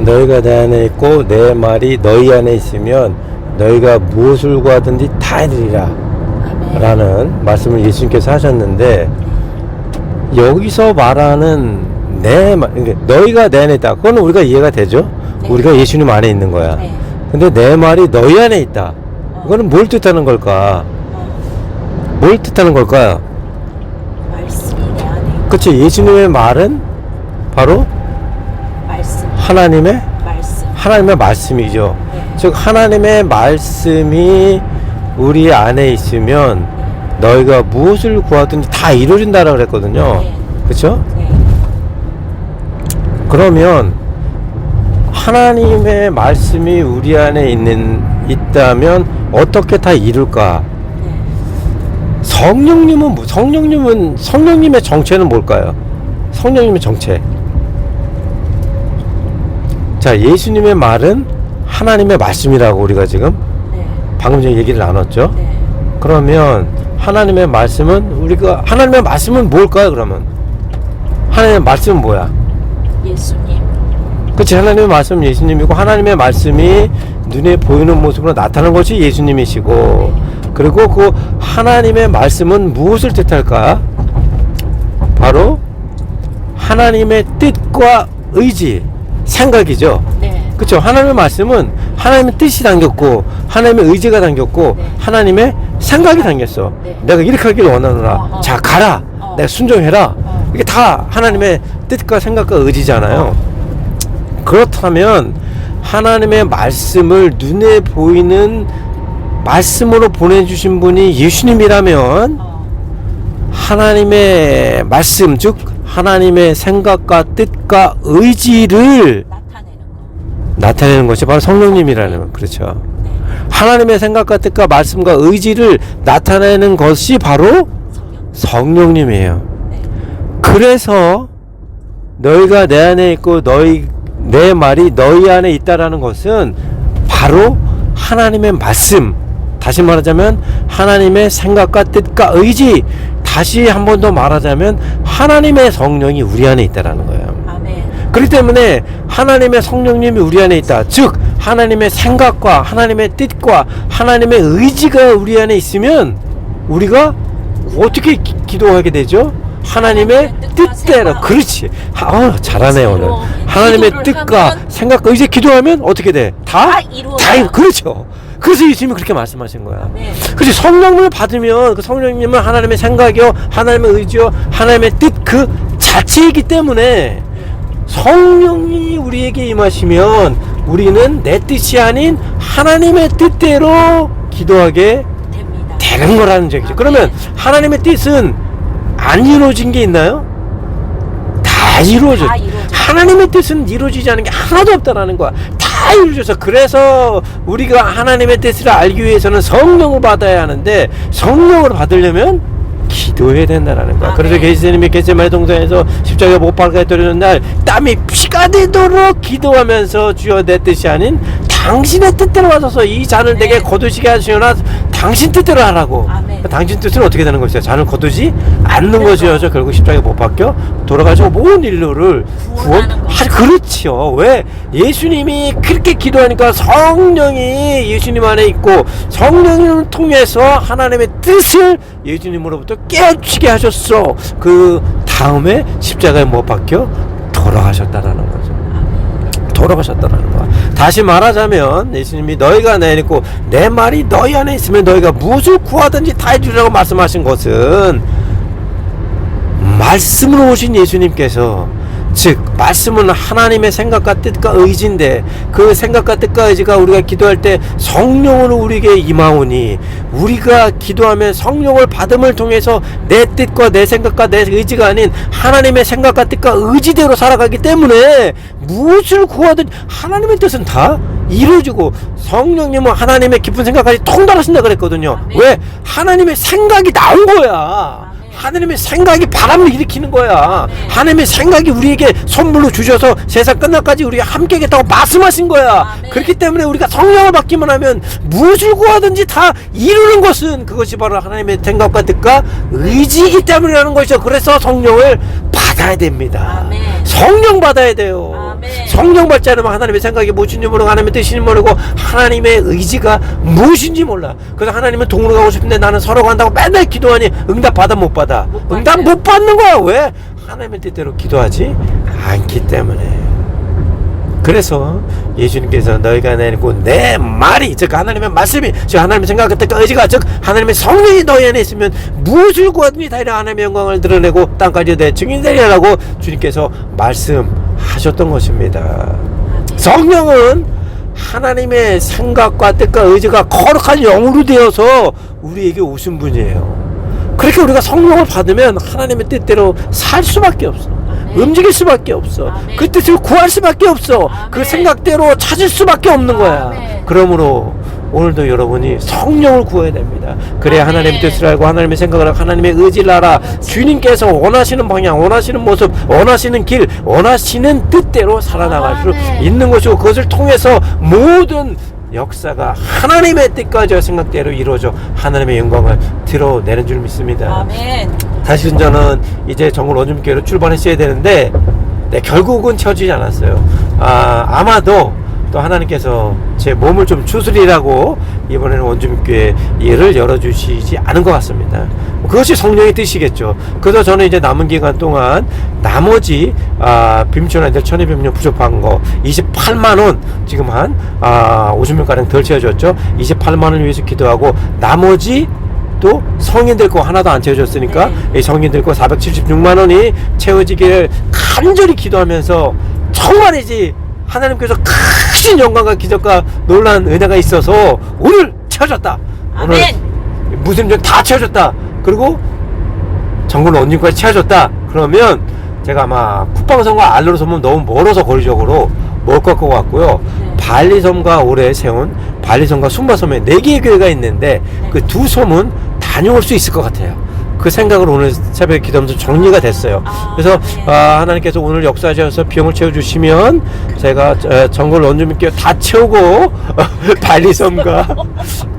너희가 내 안에 있고 내 말이 너희 안에 있으면 너희가 무엇을 구하든지 다 이루리라 라는 말씀을 예수님께서 하셨는데, 여기서 말하는 내 말, 너희가 내 안에 있다, 그거는 우리가 이해가 되죠. 네. 우리가 예수님 안에 있는 거야. 네. 근데 내 말이 너희 안에 있다, 이거는 뭘 뜻하는 걸까? 뭘 뜻하는 걸까요? 말씀이 내 안에 있고. 그치, 예수님의 말은 바로 말씀. 하나님의 말씀이죠. 네. 즉 하나님의 말씀이 우리 안에 있으면 너희가 무엇을 구하든지 다 이루어진다라고 그랬거든요. 네. 그렇죠? 네. 그러면 하나님의 말씀이 우리 안에 있다면 어떻게 다 이룰까? 네. 성령님의 정체는 뭘까요? 성령님의 정체. 자, 예수님의 말은 하나님의 말씀이라고 우리가 지금 네. 방금 전에 얘기를 나눴죠. 네. 그러면 하나님의 말씀은 뭘까요? 그러면 하나님의 말씀은 뭐야? 예수님. 그치, 하나님의 말씀은 예수님이고, 하나님의 말씀이 눈에 보이는 모습으로 나타나는 것이 예수님이시고, 그리고 그 하나님의 말씀은 무엇을 뜻할까? 바로 하나님의 뜻과 의지, 생각이죠. 네. 그쵸? 하나님의 말씀은 하나님의 뜻이 담겼고, 하나님의 의지가 담겼고, 네. 하나님의 생각이 담겼어. 네. 내가 이렇게 하기를 원하노라. 자, 가라. 내가 순종해라. 이게 다 하나님의 뜻과 생각과 의지잖아요. 그렇다면 하나님의 말씀을 눈에 보이는 말씀으로 보내주신 분이 예수님이라면, 하나님의 말씀, 즉 하나님의 생각과 뜻과 의지를 나타내는 것이 바로 성령님이라는 거. 그렇죠. 네. 하나님의 생각과 뜻과 말씀과 의지를 나타내는 것이 바로 성령님이에요. 네. 그래서 너희가 내 안에 있고 내 말이 너희 안에 있다라는 것은 바로 하나님의 말씀, 다시 말하자면 하나님의 생각과 뜻과 의지, 다시 한 번 더 말하자면 하나님의 성령이 우리 안에 있다라는 거예요. 아멘. 그렇기 때문에 하나님의 성령님이 우리 안에 있다, 즉 하나님의 생각과 하나님의 뜻과 하나님의 의지가 우리 안에 있으면 우리가 어떻게 기도하게 되죠? 하나님의 뜻대로. 그렇지. 잘하네 오늘. 하나님의 뜻과 생각과 의지 기도하면 어떻게 돼? 다 그렇죠. 그래서 예수님이 그렇게 말씀하신 거야. 그렇지. 성령을 받으면 그 성령님은 하나님의 생각이요, 하나님의 의지요, 하나님의 뜻 그 자체이기 때문에 성령이 우리에게 임하시면 우리는 내 뜻이 아닌 하나님의 뜻대로 기도하게 되는 거라는 얘기죠. 그러면 하나님의 뜻은 안 이루어진 게 있나요? 다 이루어져. 하나님의 뜻은 이루어지지 않은 게 하나도 없다라는 거야. 다 이루어져서, 그래서 우리가 하나님의 뜻을 알기 위해서는 성령을 받아야 하는데, 성령을 받으려면 기도해야 된다는 거야. 그래서 예수님이 겟세마네 동산에서 십자가에 못 박아 떨어지는 날 땀이 피가 되도록 기도하면서 주여 내 뜻이 아닌 당신의 뜻대로 하소서, 이 잔을 내게 거두시게 하시오나 당신 뜻대로 하라고. 당신 뜻은 어떻게 되는 것이야? 잔을 거두지 않는 것이어서 결국 십자가에 못 박혀 돌아가시고 모든 인류를 구원하시. 그렇죠. 왜? 예수님이 그렇게 기도하니까 성령이 예수님 안에 있고, 성령을 통해서 하나님의 뜻을 예수님으로부터 깨우치게 하셨어. 그 다음에 십자가에 못 박혀 돌아가셨다라는 거죠. 돌아가셨다라는 거야. 다시 말하자면 예수님이 너희가 내 안에 있고 내 말이 너희 안에 있으면 너희가 무엇을 구하든지 다 해주리라고 말씀하신 것은, 말씀으로 오신 예수님께서, 즉 말씀은 하나님의 생각과 뜻과 의지인데, 그 생각과 뜻과 의지가 우리가 기도할 때 성령으로 우리에게 임하오니, 우리가 기도하면 성령을 받음을 통해서 내 뜻과 내 생각과 내 의지가 아닌 하나님의 생각과 뜻과 의지대로 살아가기 때문에 무엇을 구하든 하나님의 뜻은 다 이루어지고, 성령님은 하나님의 깊은 생각까지 통달하신다 그랬거든요. 왜? 하나님의 생각이 나온 거야. 하나님의 생각이 바람을 일으키는 거야. 하나님의 생각이 우리에게 선물로 주셔서 세상 끝날까지 우리가 함께 하겠다고 말씀하신 거야. 그렇기 때문에 우리가 성령을 받기만 하면 무엇을 구하든지 다 이루는 것은, 그것이 바로 하나님의 생각과 뜻과 의지이기 때문이라는 것이죠. 그래서 성령을 받아야 됩니다. 성령 받아야 돼요. 성령 받지 않으면 하나님의 생각이 무엇인지 모르고 하나님의 뜻인지 모르고 하나님의 의지가 무엇인지 몰라. 그래서 하나님은 동으로 가고 싶은데 나는 서로 간다고 맨날 기도하니 응답 받아 못 받아? 응답 못 받는 거야. 왜? 하나님의 뜻대로 기도하지 않기 때문에. 그래서 예수님께서 너희가 내리고 내 말이 즉 하나님의 말씀이 즉 하나님의 생각과 뜻과 의지가 즉 하나님의 성령이 너희 안에 있으면 무엇을 구하든지 다 이런 하나님의 영광을 드러내고 땅까지 내 증인이 되리라고 주님께서 말씀하셨던 것입니다. 성령은 하나님의 생각과 뜻과 의지가 거룩한 영으로 되어서 우리에게 오신 분이에요. 그렇게 우리가 성령을 받으면 하나님의 뜻대로 살 수밖에 없어. 움직일 수밖에 없어. 아멘. 그 뜻을 구할 수밖에 없어. 아멘. 그 생각대로 찾을 수밖에 없는 거야. 아멘. 그러므로 오늘도 여러분이 성령을 구해야 됩니다. 그래야 아멘. 하나님의 뜻을 알고 하나님의 생각을 하고 하나님의 의지를 알아 주님께서 원하시는 방향, 원하시는 모습, 원하시는 길, 원하시는 뜻대로 살아나갈 수 아멘. 있는 것이고 그것을 통해서 모든 역사가 하나님의 뜻과 생각대로 이루어져 하나님의 영광을 드러내는 줄 믿습니다. 아멘. 사실은 저는 이제 정글 원주민교회로 출발했어야 되는데 결국은 채워지지 않았어요. 아마도 또 하나님께서 제 몸을 좀 추스리라고 이번에는 원주민교회 일을 열어주시지 않은 것 같습니다. 그것이 성령의 뜻이겠죠. 그래서 저는 이제 남은 기간 동안 나머지 빔촌아이들 1200명 부족한 거 28만원 지금 한 50명가량 덜 채워졌죠. 28만원을 위해서 기도하고 나머지 또 성인들 거 하나도 안 채워졌으니까 이 성인들 거 476만원이 채워지기를 간절히 기도하면서 정말이지 하나님께서 크신 영광과 기적과 놀라운 은혜가 있어서 오늘 채워졌다. 오늘 무슨 다 채워졌다. 그리고 정글 원진까지 채워졌다. 그러면 제가 아마 쿠팡섬과 알로로 섬은 너무 멀어서 거리적으로 멀 것 같고요. 발리섬과 올해 세운 발리섬과 순바섬에 4개의 교회가 있는데 그 2섬은 다녀올 수 있을 것 같아요. 그 생각을 오늘 새벽에 기도하면서 정리가 됐어요. 그래서 하나님께서 오늘 역사하셔서 비용을 채워주시면 제가 정글 원주민교회 다 채우고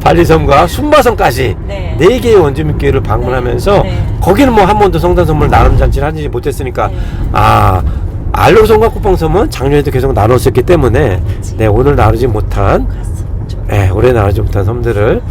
발리섬과 순바섬까지 4개의 원주민교회를 방문하면서 거기는 뭐 한 번도 성단 선물 나눔 잔치를 하지 못했으니까 알로섬과 쿠팡섬은 작년에도 계속 나눴었기 때문에 오늘 나누지 못한 올해 나누지 못한 섬들을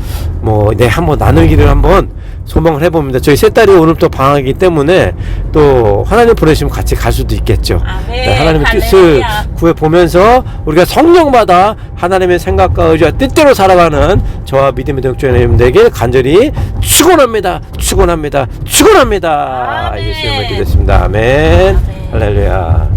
한번 나누기를 한번 소망을 해봅니다. 저희 세 딸이 오늘부터 방학이기 때문에 또 하나님 보내시면 같이 갈 수도 있겠죠. 하나님의 뜻을 구해보면서 우리가 성령마다 하나님의 생각과 의지와 뜻대로 살아가는 저와 믿음의 동역자님들에게 간절히 축원합니다. 축원합니다. 축원합니다. 예수님을 기도했습니다. 아멘. 할렐루야.